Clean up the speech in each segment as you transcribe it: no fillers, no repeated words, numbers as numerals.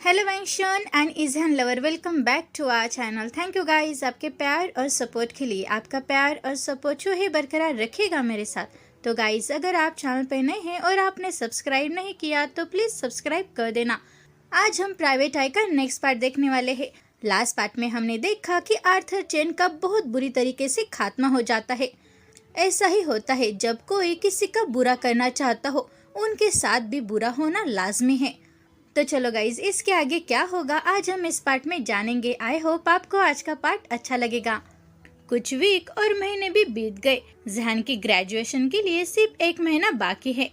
Hello वैंशन and Izhan lover, welcome back to our channel. Thank you guys आपके प्यार और सपोर्ट के लिए। आपका प्यार और सपोर्ट जो है बरकरार रखिएगा मेरे साथ। तो गाइस, अगर आप चैनल पर नए हैं और आपने सब्सक्राइब नहीं किया तो प्लीज़ सब्सक्राइब कर देना। आज हम प्राइवेट आई का नेक्स्ट पार्ट देखने वाले हैं। लास्ट पार्ट में हमने देखा कि आर्थर चेन का बहुत बुरी तरीके से खात्मा हो जाता है। ऐसा ही होता है जब कोई किसी का बुरा करना चाहता हो, उनके साथ भी बुरा होना लाजमी है। तो चलो गाइज, इसके आगे क्या होगा आज हम इस पार्ट में जानेंगे। आई होप आपको आज का पार्ट अच्छा लगेगा। कुछ वीक और महीने भी बीत गए। जहान की ग्रेजुएशन के लिए सिर्फ 1 महीना बाकी है।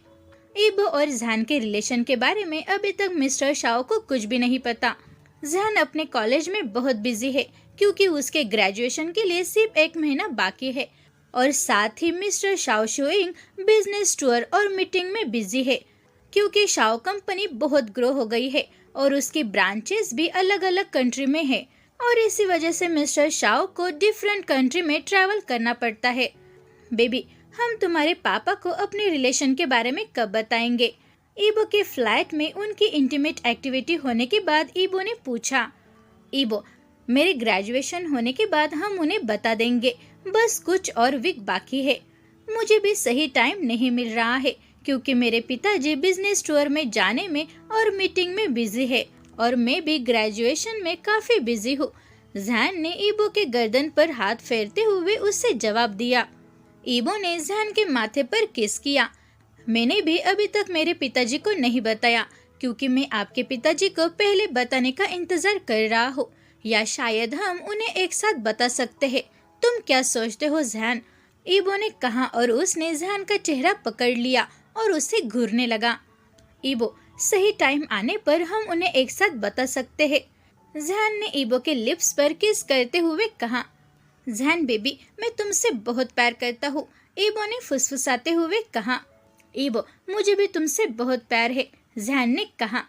ईबो और जहान के रिलेशन के बारे में अभी तक मिस्टर शाओ को कुछ भी नहीं पता। जहान अपने कॉलेज में बहुत बिजी है क्योंकि उसके ग्रेजुएशन के लिए सिर्फ 1 महीना बाकी है, और साथ ही मिस्टर शाओ शुइंग बिजनेस टूर और मीटिंग में बिजी है क्योंकि शाओ कंपनी बहुत ग्रो हो गई है और उसकी ब्रांचेस भी अलग अलग कंट्री में है, और इसी वजह से मिस्टर शाओ को डिफरेंट कंट्री में ट्रैवल करना पड़ता है। बेबी, हम तुम्हारे पापा को अपने रिलेशन के बारे में कब बताएंगे? ईबो के फ्लैट में उनकी इंटीमेट एक्टिविटी होने के बाद ईबो ने पूछा। ईबो, मेरे ग्रेजुएशन होने के बाद हम उन्हें बता देंगे, बस कुछ और वीक बाकी है। मुझे भी सही टाइम नहीं मिल रहा है क्योंकि मेरे पिताजी बिजनेस टूर में जाने में और मीटिंग में बिजी है, और मैं भी ग्रेजुएशन में काफी बिजी हूँ। जहान ने ईबो के गर्दन पर हाथ फेरते हुए उससे जवाब दिया। ईबो ने जहान के माथे पर किस किया। मैंने भी अभी तक मेरे पिताजी को नहीं बताया क्योंकि मैं आपके पिताजी को पहले बताने का इंतजार कर रहा हूँ, या शायद हम उन्हें एक साथ बता सकते हैं। तुम क्या सोचते हो जहान? ईबो ने कहा, और उसने जहान का चेहरा पकड़ लिया और उसे घूरने लगा। ईबो, सही टाइम आने पर हम उन्हें एक साथ बता सकते हैं। जहान ने ईबो के लिप्स पर किस करते हुए कहा। जहान बेबी, मैं तुमसे बहुत प्यार करता हूँ, ईबो ने फुसफुसाते हुए कहा। ईबो, मुझे भी तुमसे बहुत प्यार है, जहान ने कहा।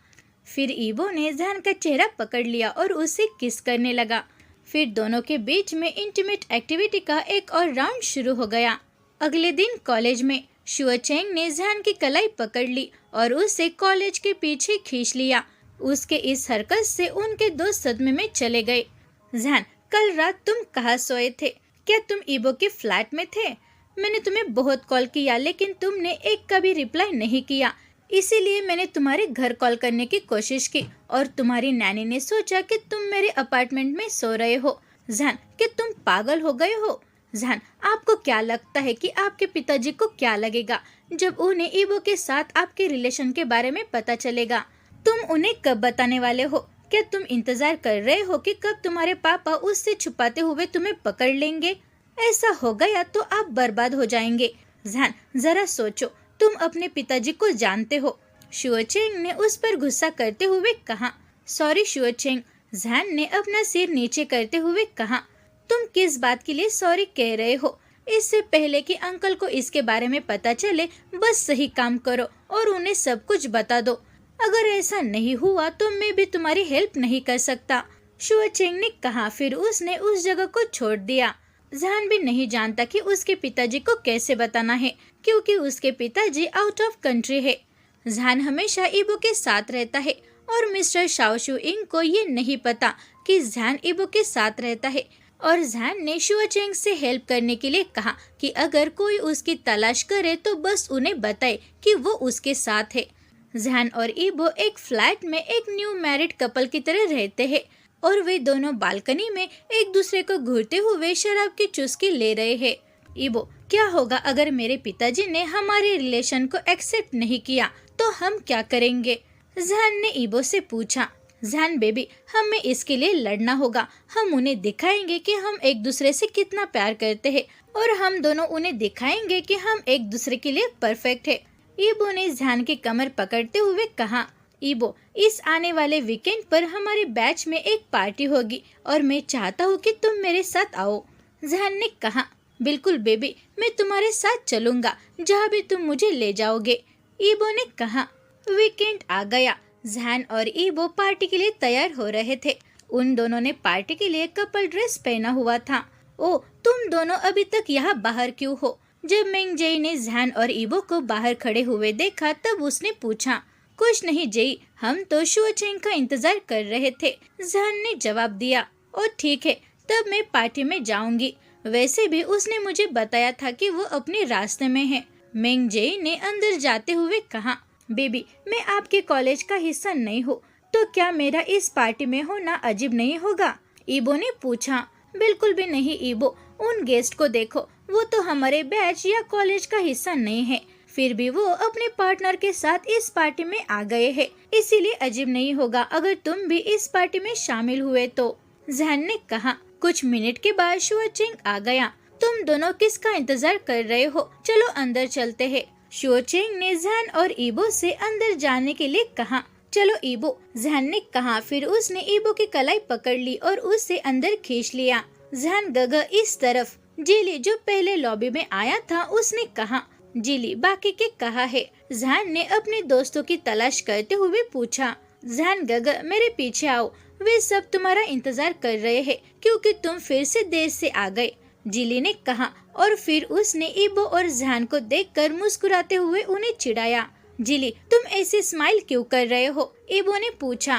फिर ईबो ने जहान का चेहरा पकड़ लिया और उसे किस करने लगा। फिर दोनों के बीच में इंटीमेट एक्टिविटी का एक और राउंड शुरू हो गया। अगले दिन कॉलेज में शुआ चेंग ने जहान की कलाई पकड़ ली और उसे कॉलेज के पीछे खींच लिया। उसके इस हरकत से उनके दोस्त सदमे में चले गए। जहान, कल रात तुम कहाँ सोए थे? क्या तुम ईबो के फ्लैट में थे? मैंने तुम्हें बहुत कॉल किया लेकिन तुमने एक का भी रिप्लाई नहीं किया, इसीलिए मैंने तुम्हारे घर कॉल करने की कोशिश की और तुम्हारी नैनी ने सोचा कि तुम मेरे अपार्टमेंट में सो रहे हो। जहान, कि तुम पागल हो गए हो? जहान, आपको क्या लगता है कि आपके पिताजी को क्या लगेगा जब उन्हें ईबो के साथ आपके रिलेशन के बारे में पता चलेगा? तुम उन्हें कब बताने वाले हो? क्या तुम इंतजार कर रहे हो कि कब तुम्हारे पापा उससे छुपाते हुए तुम्हें पकड़ लेंगे? ऐसा हो गया तो आप बर्बाद हो जाएंगे। जहान, जरा सोचो, तुम अपने पिताजी को जानते हो। शुआ चेंग ने उस पर गुस्सा करते हुए कहा। सॉरी शुआ चेंग, जहान ने अपना सिर नीचे करते हुए कहा। तुम किस बात के लिए सॉरी कह रहे हो? इससे पहले कि अंकल को इसके बारे में पता चले, बस सही काम करो और उन्हें सब कुछ बता दो। अगर ऐसा नहीं हुआ तो मैं भी तुम्हारी हेल्प नहीं कर सकता, शुआ चेंग ने कहा। फिर उसने उस जगह को छोड़ दिया। जहान भी नहीं जानता कि उसके पिताजी को कैसे बताना है क्योंकि उसके पिताजी आउट ऑफ कंट्री है। जहान हमेशा ईबो के साथ रहता है और मिस्टर शाओ शुइंग को ये नहीं पता कि जहान ईबो के साथ रहता है, और जहान ने शुआ चेंग से हेल्प करने के लिए कहा कि अगर कोई उसकी तलाश करे तो बस उन्हें बताए कि वो उसके साथ है। जहान और ईबो एक फ्लैट में एक न्यू मैरिड कपल की तरह रहते हैं और वे दोनों बालकनी में एक दूसरे को घूरते हुए शराब की चुस्की ले रहे हैं। ईबो, क्या होगा अगर मेरे पिताजी ने हमारे रिलेशन को एक्सेप्ट नहीं किया तो हम क्या करेंगे? जहान ने ईबो से पूछा। जहान बेबी, हमें इसके लिए लड़ना होगा। हम उन्हें दिखाएंगे कि हम एक दूसरे से कितना प्यार करते हैं और हम दोनों उन्हें दिखाएंगे कि हम एक दूसरे के लिए परफेक्ट है। ईबो ने जहान की कमर पकड़ते हुए कहा। ईबो, इस आने वाले वीकेंड पर हमारे बैच में एक पार्टी होगी और मैं चाहता हूँ कि तुम मेरे साथ आओ। जहान ने कहा। बिल्कुल बेबी, मैं तुम्हारे साथ चलूंगा जहाँ भी तुम मुझे ले जाओगे, ईबो ने कहा। वीकेंड आ गया। जहान और ईबो पार्टी के लिए तैयार हो रहे थे। उन दोनों ने पार्टी के लिए कपल ड्रेस पहना हुआ था। ओ, तुम दोनों अभी तक यहाँ बाहर क्यों हो? जब मेंग जेई ने जहान और ईबो को बाहर खड़े हुए देखा तब उसने पूछा। कुछ नहीं जेई, हम तो शुअ चेंग का इंतजार कर रहे थे, जहान ने जवाब दिया। और ठीक है, तब मैं पार्टी में जाऊंगी। वैसे भी उसने मुझे बताया था कि वो अपने रास्ते में है। मेंग जेई ने अंदर जाते हुए कहा, बेबी, मैं आपके कॉलेज का हिस्सा नहीं हूँ, तो क्या मेरा इस पार्टी में होना अजीब नहीं होगा? ईबो ने पूछा। बिल्कुल भी नहीं ईबो, उन गेस्ट को देखो, वो तो हमारे बैच या कॉलेज का हिस्सा नहीं है, फिर भी वो अपने पार्टनर के साथ इस पार्टी में आ गए हैं, इसीलिए अजीब नहीं होगा अगर तुम भी इस पार्टी में शामिल हुए तो, जहान ने कहा। कुछ मिनट के बाद शुअ चेंग आ गया। तुम दोनों किसका इंतजार कर रहे हो? चलो अंदर चलते हैं। शुअ चेंग ने जहान और ईबो से अंदर जाने के लिए कहा। चलो ईबो, जहान ने कहा। फिर उसने ईबो की कलाई पकड़ ली और उसे अंदर खींच लिया। जहान गगा इस तरफ। जिली जो पहले लॉबी में आया था उसने कहा, जिली बाकी के कहा है? जहान ने अपने दोस्तों की तलाश करते हुए पूछा। जहान गगा, मेरे पीछे आओ, वे सब तुम्हारा इंतजार कर रहे हैं क्योंकि तुम फिर से देर से आ गए, जिली ने कहा। और फिर उसने ईबो और जहान को देखकर मुस्कुराते हुए उन्हें चिढ़ाया। जिली, तुम ऐसे स्माइल क्यों कर रहे हो? ईबो ने पूछा।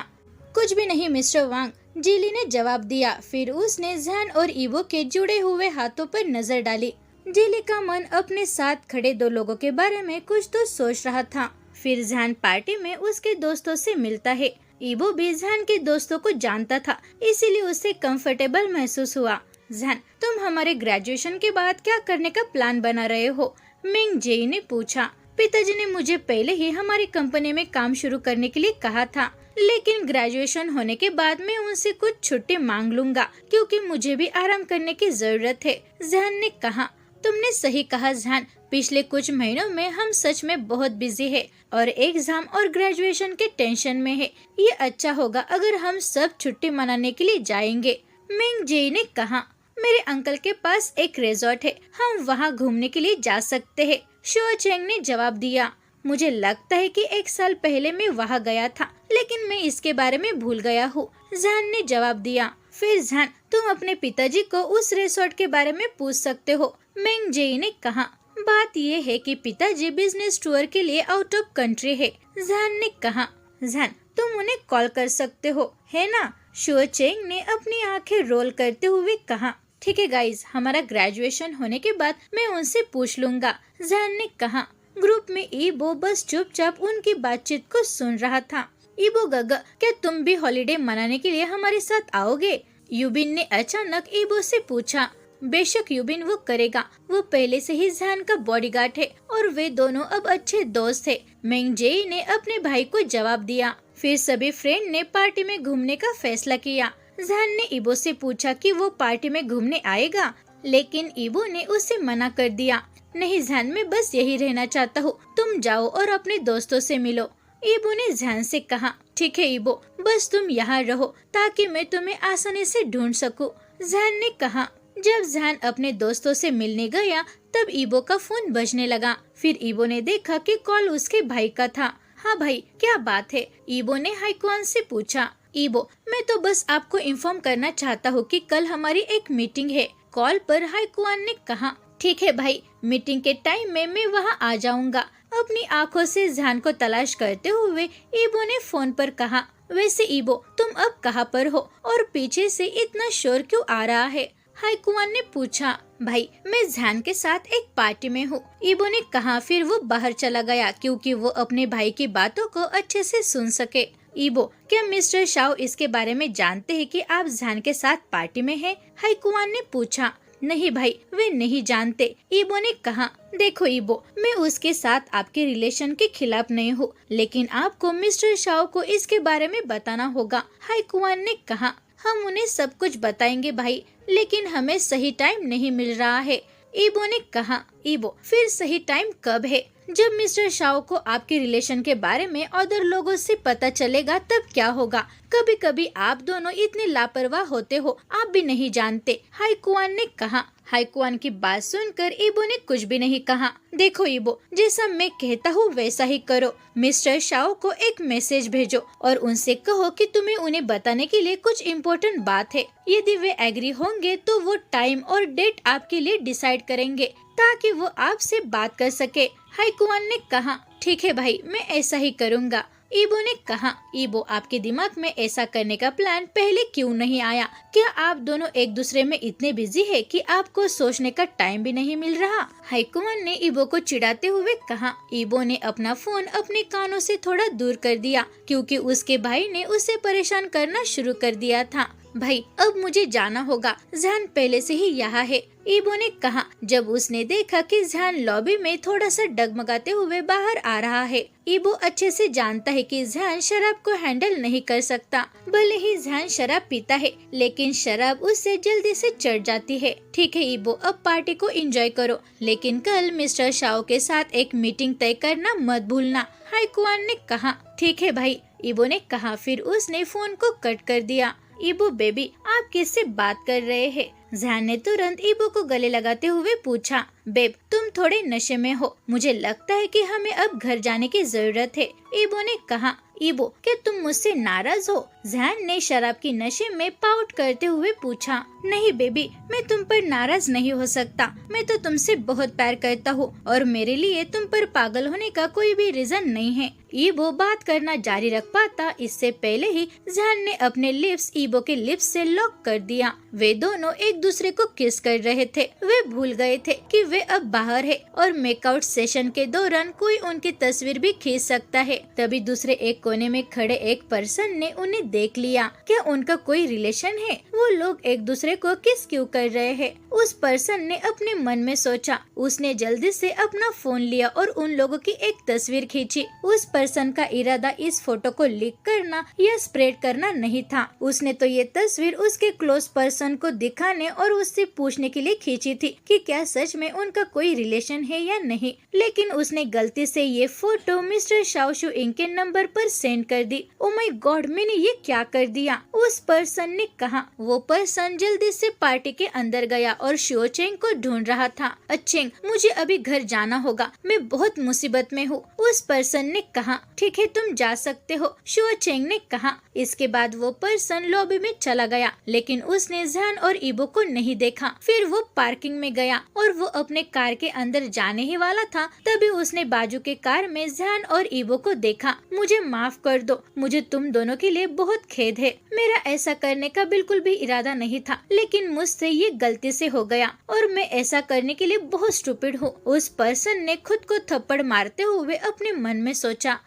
कुछ भी नहीं मिस्टर वांग, जिली ने जवाब दिया। फिर उसने जहान और ईबो के जुड़े हुए हाथों पर नजर डाली। जिली का मन अपने साथ खड़े दो लोगों के बारे में कुछ तो सोच रहा था। फिर जहान पार्टी में उसके दोस्तों से मिलता है। ईबो भी जहान के दोस्तों को जानता था, इसीलिए उसे कंफर्टेबल महसूस हुआ। जहान, तुम हमारे ग्रेजुएशन के बाद क्या करने का प्लान बना रहे हो? मेंग जेई ने पूछा। पिताजी ने मुझे पहले ही हमारी कंपनी में काम शुरू करने के लिए कहा था, लेकिन ग्रेजुएशन होने के बाद मैं उनसे कुछ छुट्टी मांग लूंगा क्योंकि मुझे भी आराम करने की जरूरत है, जहान ने कहा। तुमने सही कहा जहान, पिछले कुछ महीनों में हम सच में बहुत बिजी है और एग्जाम और ग्रेजुएशन के टेंशन में है। ये अच्छा होगा अगर हम सब छुट्टी मनाने के लिए जाएंगे, मेंग जेई ने कहा। मेरे अंकल के पास एक रिजॉर्ट है, हम वहाँ घूमने के लिए जा सकते हैं, शुअ चेंग ने जवाब दिया। मुझे लगता है कि 1 साल पहले मैं वहाँ गया था, लेकिन मैं इसके बारे में भूल गया हूँ, जहान ने जवाब दिया। फिर जहान, तुम अपने पिताजी को उस रिसोर्ट के बारे में पूछ सकते हो, मेंग जेई ने कहा। बात ये है कि पिताजी बिजनेस टूर के लिए आउट ऑफ कंट्री है, जहान ने कहा। जहान, तुम उन्हें कॉल कर सकते हो, है ना? शुअ चेंग ने अपनी आंखें रोल करते हुए कहा। ठीक है गाइज, हमारा ग्रेजुएशन होने के बाद मैं उनसे पूछ लूंगा, जहान ने कहा। ग्रुप में ईबो बस चुपचाप उनकी बातचीत को सुन रहा था। ईबो गगा, क्या तुम भी हॉलिडे मनाने के लिए हमारे साथ आओगे? यूबिन ने अचानक ईबो से पूछा। बेशक यूबिन, वो करेगा, वो पहले से ही जहान का बॉडीगार्ड है और वे दोनों अब अच्छे दोस्त है, मेंग जेई ने अपने भाई को जवाब दिया। फिर सभी फ्रेंड ने पार्टी में घूमने का फैसला किया। जहान ने ईबो से पूछा कि वो पार्टी में घूमने आएगा, लेकिन ईबो ने उसे मना कर दिया। नहीं जहान, मैं बस यही रहना चाहता हूँ, तुम जाओ और अपने दोस्तों से मिलो, ईबो ने जहान से कहा। ठीक है ईबो, बस तुम यहाँ रहो ताकि मैं तुम्हें आसानी से ढूंढ सकूं, जहान ने कहा। जब जहान अपने दोस्तों से मिलने गया तब ईबो का फोन बजने लगा। फिर ईबो ने देखा कि कॉल उसके भाई का था। हाँ भाई, क्या बात है? ईबो ने हाईक्वान से पूछा। ईबो, मैं तो बस आपको इन्फॉर्म करना चाहता हूँ कि कल हमारी एक मीटिंग है, कॉल पर हाईक्वान ने कहा। ठीक है भाई, मीटिंग के टाइम में मैं वहाँ आ जाऊंगा, अपनी आंखों से जहान को तलाश करते हुए ईबो ने फोन पर कहा। वैसे ईबो, तुम अब कहाँ पर हो और पीछे से इतना शोर क्यों आ रहा है? हाईक्वान ने पूछा। भाई, मैं जहान के साथ एक पार्टी में हूँ, ईबो ने कहा। फिर वो बाहर चला गया क्योंकि वो अपने भाई की बातों को अच्छे से सुन सके। ईबो, क्या मिस्टर शाओ इसके बारे में जानते हैं कि आप जहान के साथ पार्टी में हैं? हाईक्वान ने पूछा। नहीं भाई, वे नहीं जानते, ईबो ने कहा। देखो ईबो, मैं उसके साथ आपके रिलेशन के खिलाफ नहीं हूँ, लेकिन आपको मिस्टर शाओ को इसके बारे में बताना होगा, हाईक्वान ने कहा। हम उन्हें सब कुछ बताएंगे भाई, लेकिन हमें सही टाइम नहीं मिल रहा है, ईबो ने कहा। ईबो, फिर सही टाइम कब है? जब मिस्टर शाओ को आपके रिलेशन के बारे में अदर लोगों से पता चलेगा तब क्या होगा? कभी कभी आप दोनों इतने लापरवाह होते हो, आप भी नहीं जानते, हाईक्वान ने कहा। हाईक्वान की बात सुनकर ईबो ने कुछ भी नहीं कहा। देखो ईबो, जैसा मैं कहता हूँ वैसा ही करो, मिस्टर शाओ को एक मैसेज भेजो और उनसे कहो कि तुम्हें उन्हें बताने के लिए कुछ इम्पोर्टेंट बात है। यदि वे एग्री होंगे तो वो टाइम और डेट आपके लिए डिसाइड करेंगे ताकि वो आपसे बात कर सके, हाईक्वान ने कहा। ठीक है भाई, मैं ऐसा ही करूँगा, ईबो ने कहा, ईबो आपके दिमाग में ऐसा करने का प्लान पहले क्यों नहीं आया? क्या आप दोनों एक दूसरे में इतने बिजी है कि आपको सोचने का टाइम भी नहीं मिल रहा? हाईकुमान ने ईबो को चिढ़ाते हुए कहा। ईबो ने अपना फोन अपने कानों से थोड़ा दूर कर दिया क्योंकि उसके भाई ने उसे परेशान करना शुरू कर दिया था। भाई अब मुझे जाना होगा, जहान पहले से ही यहाँ है, ईबो ने कहा जब उसने देखा कि जहान लॉबी में थोड़ा सा डगमगाते हुए बाहर आ रहा है। ईबो अच्छे से जानता है कि जहान शराब को हैंडल नहीं कर सकता। भले ही जहान शराब पीता है लेकिन शराब उससे जल्दी से चढ़ जाती है। ठीक है ईबो, अब पार्टी को एंजॉय करो, लेकिन कल मिस्टर शाओ के साथ एक मीटिंग तय करना मत भूलना, हाईकुआन ने कहा। ठीक है भाई, ईबो ने कहा। फिर उसने फोन को कट कर दिया। ईबो बेबी, आप किससे बात कर रहे हैं? जहान ने तुरंत ईबो को गले लगाते हुए पूछा। बेब, तुम थोड़े नशे में हो, मुझे लगता है कि हमें अब घर जाने की जरूरत है, ईबो ने कहा। ईबो, क्या तुम मुझसे नाराज हो? जहान ने शराब की नशे में पाउट करते हुए पूछा। नहीं बेबी, मैं तुम पर नाराज नहीं हो सकता, मैं तो तुमसे बहुत प्यार करता हूँ और मेरे लिए तुम पर पागल होने का कोई भी रीजन नहीं है। ईबो बात करना जारी रख पाता इससे पहले ही जहान ने अपने लिप्स ईबो के लिप्स से लॉक कर दिया। वे दोनों एक दूसरे को किस कर रहे थे। वे भूल गए थे कि वे अब बाहर है और मेकआउट सेशन के दौरान कोई उनकी तस्वीर भी खींच सकता है। तभी दूसरे एक कोने में खड़े एक पर्सन ने उन्हें देख लिया। क्या उनका कोई रिलेशन है? वो लोग एक दूसरे को किस क्यों कर रहे हैं? उस पर्सन ने अपने मन में सोचा। उसने जल्दी से अपना फोन लिया और उन लोगों की एक तस्वीर खींची। उस पर्सन का इरादा इस फोटो को लीक करना या स्प्रेड करना नहीं था। उसने तो ये तस्वीर उसके क्लोज पर्सन को दिखाने और उससे पूछने के लिए खींची थी कि क्या सच में उनका कोई रिलेशन है या नहीं। लेकिन उसने गलती से ये फोटो मिस्टर शाओ शू इंग के नंबर पर सेंड कर दी। ओ माय गॉड, मैंने ये क्या कर दिया? उस पर्सन ने कहा। वो पर्सन जल्दी से पार्टी के अंदर गया और शिओ चेंग को ढूंढ रहा था। चेंग, मुझे अभी घर जाना होगा, मैं बहुत मुसीबत में हूँ, उस पर्सन ने कहा। ठीक है, तुम जा सकते हो, शिओ चेंग ने कहा। इसके बाद वो पर्सन लॉबी में चला गया, लेकिन उसने जहान और ईबो को नहीं देखा। फिर वो पार्किंग में गया और वो अपने कार के अंदर जाने ही वाला था, तभी उसने बाजू के कार में जहान और ईबो को देखा। मुझे माफ कर दो, मुझे तुम दोनों के लिए बहुत खेद है, मेरा ऐसा करने का बिल्कुल भी इरादा नहीं था, लेकिन मुझसे ये गलती से हो गया और मैं ऐसा करने के लिए बहुत स्टूपिड हूँ, उस पर्सन ने खुद को थप्पड़ मारते हुए अपने मन में सोचा।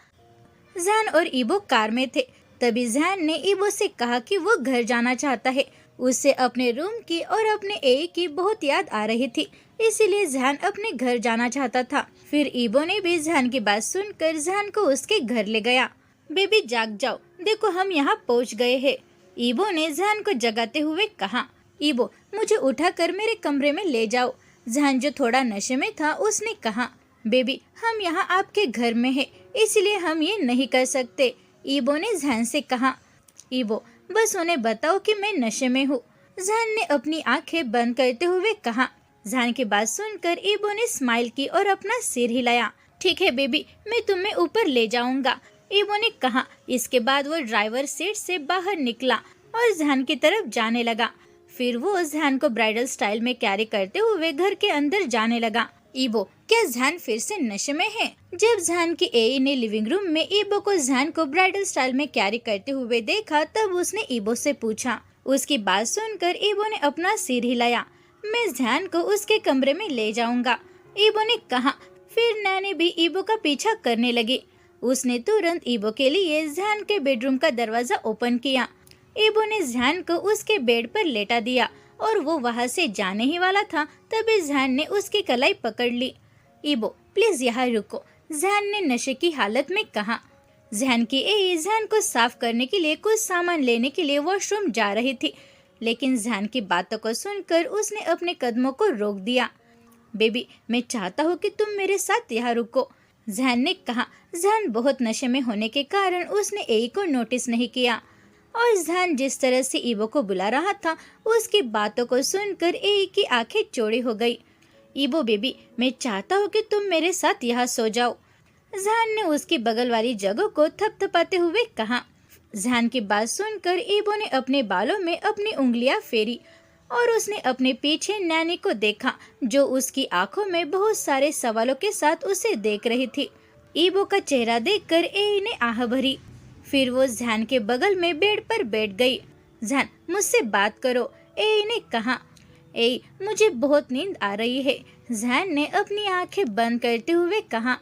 जहान और ईबो कार में थे, तभी जहान ने ईबो से कहा कि वो घर जाना चाहता है। उसे अपने रूम की और अपने ए की बहुत याद आ रही थी, इसीलिए जहान अपने घर जाना चाहता था। फिर ईबो ने भी जहान की बात सुनकर जहान को उसके घर ले गया। बेबी जाग जाओ, देखो हम यहाँ पहुँच गए हैं, ईबो ने जहान को जगाते हुए कहा। ईबो, मुझे उठाकर मेरे कमरे में ले जाओ, जहान जो थोड़ा नशे में था उसने कहा। बेबी, हम यहाँ आपके घर में हैं, इसलिए हम ये नहीं कर सकते, ईबो ने जहान से कहा। ईबो, बस उन्हें बताओ कि मैं नशे में हूँ, जहान ने अपनी आंखें बंद करते हुए कहा। जहान की बात सुनकर ईबो ने स्माइल की और अपना सिर हिलाया। ठीक है बेबी, मैं तुम्हें ऊपर ले जाऊंगा, ईबो ने कहा। इसके बाद वो ड्राइवर सीट से बाहर निकला और जहान की तरफ जाने लगा। फिर वो जहान को ब्राइडल स्टाइल में कैरी करते हुए घर के अंदर जाने लगा। ईबो, क्या जहान फिर से नशे में है? जब जहान की एई ने लिविंग रूम में ईबो को जहान को ब्राइडल स्टाइल में कैरी करते हुए देखा, तब उसने ईबो से पूछा। उसकी बात सुनकर ईबो ने अपना सिर हिलाया। मैं जहान को उसके कमरे में ले जाऊंगा, ईबो ने कहा। फिर नैनी भी ईबो का पीछा करने लगी। उसने तुरंत ईबो के लिए जहान के बेडरूम का दरवाजा ओपन किया। ईबो ने जहान को उसके बेड पर लेटा दिया और वो वहाँ से जाने ही वाला था, तभी जहान ने उसकी कलाई पकड़ ली। ईबो, प्लीज यहाँ रुको, जहान ने नशे की हालत में कहा। जहान की एई जहान को साफ करने के लिए कुछ सामान लेने के लिए वॉशरूम जा रही थी, लेकिन जहान की बातों को सुनकर उसने अपने कदमों को रोक दिया। बेबी, मैं चाहता हूँ कि तुम मेरे साथ यहाँ रुको, जहान ने कहा। जहान बहुत नशे में होने के कारण उसने एई को नोटिस नहीं किया और जहान जिस तरह से ईबो को बुला रहा था, उसकी बातों को सुनकर एई की आंखें चौड़ी हो गई। ईबो बेबी, मैं चाहता हूँ कि तुम मेरे साथ यहाँ सो जाओ, जहान ने उसकी बगल वाली जगह को थपथपाते हुए कहा। जहान की बात सुनकर ईबो ने अपने बालों में अपनी उंगलियां फेरी और उसने अपने पीछे नैनी को देखा, जो उसकी आंखों में बहुत सारे सवालों के साथ उसे देख रही थी। ईबो का चेहरा देखकर एई ने आह भरी। फिर वो जैन के बगल में बेड पर बैठ गई। जैन, मुझसे बात करो, एई ने कहा। एई, मुझे बहुत नींद आ रही है, जैन ने अपनी आंखें बंद करते हुए कहा।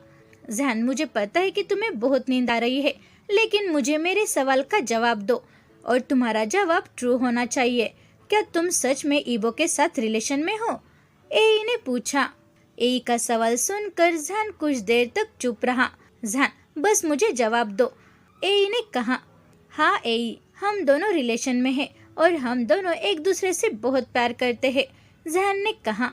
जैन, मुझे पता है कि तुम्हें बहुत नींद आ रही है, लेकिन मुझे मेरे सवाल का जवाब दो, और तुम्हारा जवाब ट्रू होना चाहिए। क्या तुम सच में ईबो के साथ रिलेशन में हो? एई ने पूछा। एई का सवाल सुनकर जैन कुछ देर तक चुप रहा। जैन, बस मुझे जवाब दो, एई ने कहा। हाँ एई, हम दोनों रिलेशन में हैं और हम दोनों एक दूसरे से बहुत प्यार करते हैं, जैन ने कहा।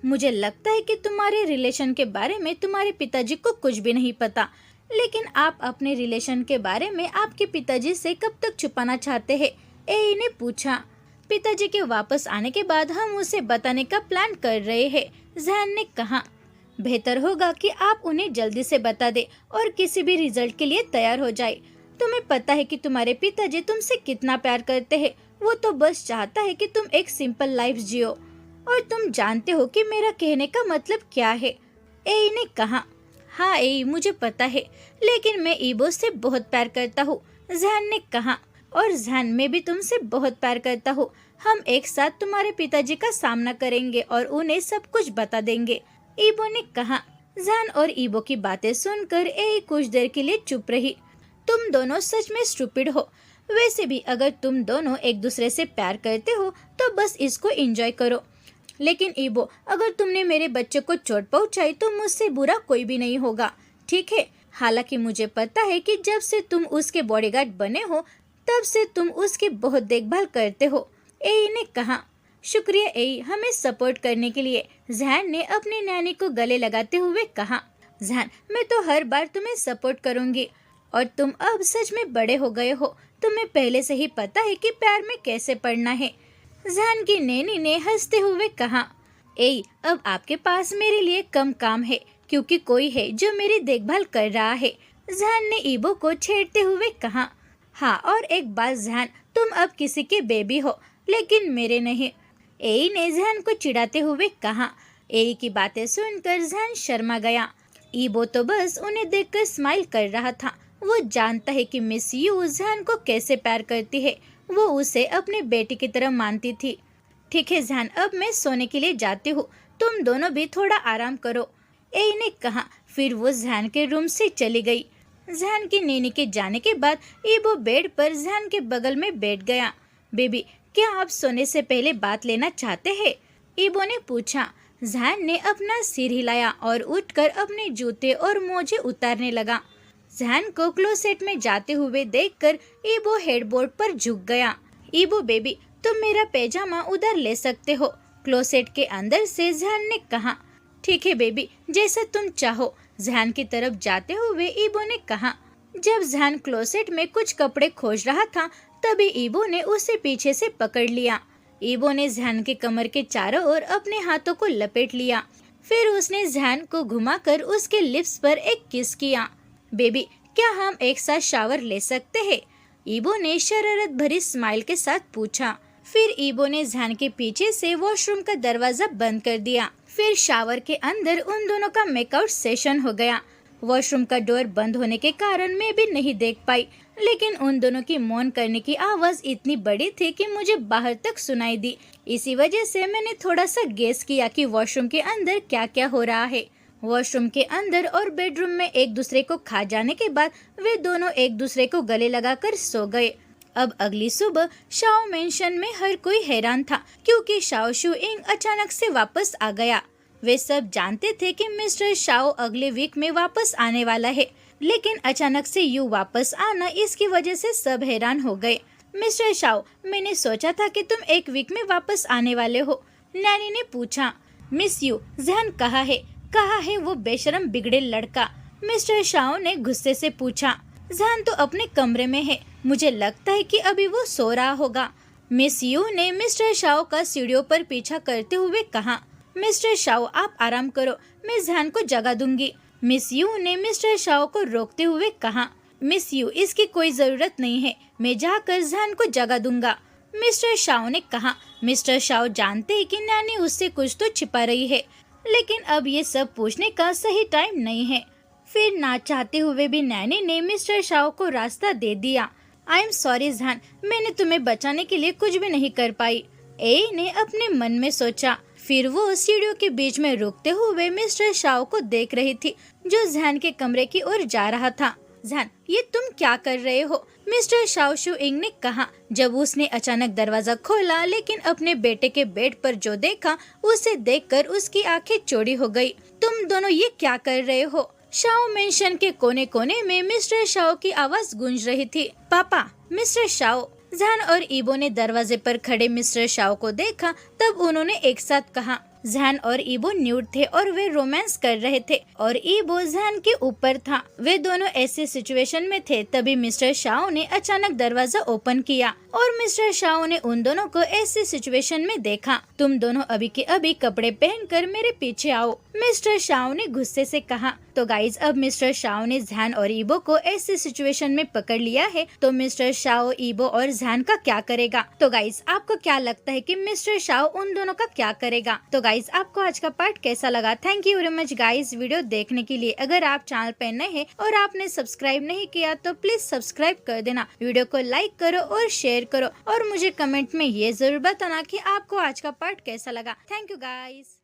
मुझे लगता है कि तुम्हारे रिलेशन के बारे में तुम्हारे पिताजी को कुछ भी नहीं पता, लेकिन आप अपने रिलेशन के बारे में आपके पिताजी से कब तक छुपाना चाहते हैं? एई ने पूछा। पिताजी के वापस आने के बाद हम उसे बताने का प्लान कर रहे हैं, जैन ने कहा। बेहतर होगा कि आप उन्हें जल्दी से बता दे और किसी भी रिजल्ट के लिए तैयार हो जाए। तुम्हें पता है कि तुम्हारे पिताजी तुमसे कितना प्यार करते हैं, वो तो बस चाहता है कि तुम एक सिंपल लाइफ जियो, और तुम जानते हो कि मेरा कहने का मतलब क्या है, एई ने कहा। हाँ एई, मुझे पता है, लेकिन मैं ईबो से बहुत प्यार करता हूँ, जैन ने कहा। और जैन, मैं भी तुमसे बहुत प्यार करता हूँ। हम एक साथ तुम्हारे पिताजी का सामना करेंगे और उन्हें सब कुछ बता देंगे, ईबो ने कहा। जैन और ईबो की बातें सुनकर एई कुछ देर के लिए चुप रही। तुम दोनों सच में स्टूपिड हो। वैसे भी अगर तुम दोनों एक दूसरे से प्यार करते हो तो बस इसको एंजॉय करो। लेकिन ईबो, अगर तुमने मेरे बच्चे को चोट पहुंचाई तो मुझसे बुरा कोई भी नहीं होगा, ठीक है? हालांकि मुझे पता है कि जब से तुम उसके बॉडीगार्ड बने हो तब से तुम उसकी बहुत देखभाल करते हो, एई ने कहा। शुक्रिया एई, हमें सपोर्ट करने के लिए, जैन ने अपनी नैनी को गले लगाते हुए कहा। जैन, मैं तो हर बार तुम्हें सपोर्ट करूंगी, और तुम अब सच में बड़े हो गए हो, तुम्हें पहले से ही पता है कि प्यार में कैसे पड़ना है, जैन की नैनी ने हंसते हुए कहा। एई, अब आपके पास मेरे लिए कम काम है, क्योंकि कोई है जो मेरी देखभाल कर रहा है, जैन ने ईबो को छेड़ते हुए कहा। हाँ, और एक बात जैन, तुम अब किसी के बेबी हो, लेकिन मेरे नहीं, एई ने जैन को चिढ़ाते हुए कहा। एई की बातें सुनकर जैन शर्मा गया। ईबो तो बस उन्हें देखकर स्माइल कर रहा था। वो जानता है कि मिस यू जैन को कैसे प्यार करती है, वो उसे अपने बेटी की तरह मानती थी। ठीक है जैन, अब मैं सोने के लिए जाती हूँ, तुम दोनों भी थोड़ा आराम करो, एई ने कहा। फिर वो जैन के रूम से चली गई। जैन की नैनी के जाने के बाद ईबो बेड पर जैन के बगल में बैठ गया। बेबी, क्या आप सोने से पहले बात लेना चाहते हैं? ईबो ने पूछा। जैन ने अपना सिर हिलाया और उठकर अपने जूते और मोजे उतारने लगा। जैन को क्लोसेट में जाते हुए देखकर ईबो हेडबोर्ड पर झुक गया। ईबो बेबी, तुम मेरा पैजामा उधर ले सकते हो, क्लोसेट के अंदर से जैन ने कहा। ठीक है बेबी, जैसा तुम चाहो, जैन की तरफ जाते हुए ईबो ने कहा। जब जैन क्लोसेट में कुछ कपड़े खोज रहा था तभी ईबो ने उसे पीछे से पकड़ लिया। ईबो ने जैन के कमर के चारों ओर अपने हाथों को लपेट लिया। फिर उसने जैन को घुमाकर उसके लिप्स पर एक किस किया। बेबी, क्या हम एक साथ शावर ले सकते हैं? ईबो ने शरारत भरी स्माइल के साथ पूछा। फिर ईबो ने जैन के पीछे से वॉशरूम का दरवाजा बंद कर दिया। फिर शावर के अंदर उन दोनों का मेकआउट सेशन हो गया। वॉशरूम का डोर बंद होने के कारण मैं भी नहीं देख पाई, लेकिन उन दोनों की मौन करने की आवाज इतनी बड़ी थी कि मुझे बाहर तक सुनाई दी। इसी वजह से मैंने थोड़ा सा गेस किया कि वॉशरूम के अंदर क्या क्या हो रहा है। वॉशरूम के अंदर और बेडरूम में एक दूसरे को खा जाने के बाद वे दोनों एक दूसरे को गले लगाकर सो गए। अब अगली सुबह शाओ मेंशन में हर कोई हैरान था, क्योंकि शाओ शू इंग अचानक से वापस आ गया। वे सब जानते थे कि मिस्टर शाओ अगले वीक में वापस आने वाला है, लेकिन अचानक से यू वापस आना, इसकी वजह से सब हैरान हो गए। मिस्टर शाओ, मैंने सोचा था कि तुम एक वीक में वापस आने वाले हो, नैनी ने पूछा। मिस यू, जहन कहा है वो बेशरम बिगड़े लड़का, मिस्टर शाओ ने गुस्से से पूछा। जहन तो अपने कमरे में है, मुझे लगता है कि अभी वो सो रहा होगा, मिस यू ने मिस्टर शाओ का सीढ़ियों पर पीछा करते हुए कहा। मिस्टर शाओ, आप आराम करो, मैं जहन को जगा दूंगी, मिस यू ने मिस्टर शाओ को रोकते हुए कहा। मिस यू, इसकी कोई जरूरत नहीं है, मैं जाकर जहन को जगा दूंगा, मिस्टर शाओ ने कहा। मिस्टर शाओ जानते हैं कि नैनी उससे कुछ तो छिपा रही है, लेकिन अब ये सब पूछने का सही टाइम नहीं है। फिर ना चाहते हुए भी नैनी ने मिस्टर शाओ को रास्ता दे दिया। आई एम सॉरी जहान, मैंने तुम्हें बचाने के लिए कुछ भी नहीं कर पाई, ए ने अपने मन में सोचा। फिर वो सीढ़ियों के बीच में रुकते हुए मिस्टर शाओ को देख रही थी, जो जहान के कमरे की ओर जा रहा था। जहान, ये तुम क्या कर रहे हो? मिस्टर शाओ शुइंग ने कहा, जब उसने अचानक दरवाजा खोला, लेकिन अपने बेटे के बेड पर जो देखा उसे देखकर उसकी आंखें चौड़ी हो गई। तुम दोनों ये क्या कर रहे हो? शाओ मेंशन के कोने कोने में मिस्टर शाओ की आवाज गूंज रही थी। पापा, मिस्टर शाओ। जहान और ईबो ने दरवाजे पर खड़े मिस्टर शाओ को देखा, तब उन्होंने एक साथ कहा। जहान और ईबो न्यूड थे और वे रोमांस कर रहे थे और ईबो जहान के ऊपर था। वे दोनों ऐसे सिचुएशन में थे, तभी मिस्टर शाओ ने अचानक दरवाजा ओपन किया और मिस्टर शाओ ने उन दोनों को ऐसी सिचुएशन में देखा। तुम दोनों अभी के अभी कपड़े पहनकर मेरे पीछे आओ, मिस्टर शाओ ने गुस्से से कहा। तो गाइज, अब मिस्टर शाओ ने जहान और ईबो को ऐसी सिचुएशन में पकड़ लिया है, तो मिस्टर शाओ, ईबो और जहान का क्या करेगा? तो गाइज, आपको क्या लगता है कि मिस्टर शाओ उन दोनों का क्या करेगा? तो गाइज, आपको आज का पार्ट कैसा लगा? Thank you very much guys video देखने के लिए। अगर आप चैनल पर नए हैं और आपने सब्सक्राइब नहीं किया तो प्लीज सब्सक्राइब कर देना, वीडियो को लाइक करो और शेयर करो और मुझे कमेंट में ये जरूर बताना कि आपको आज का पार्ट कैसा लगा। Thank you guys.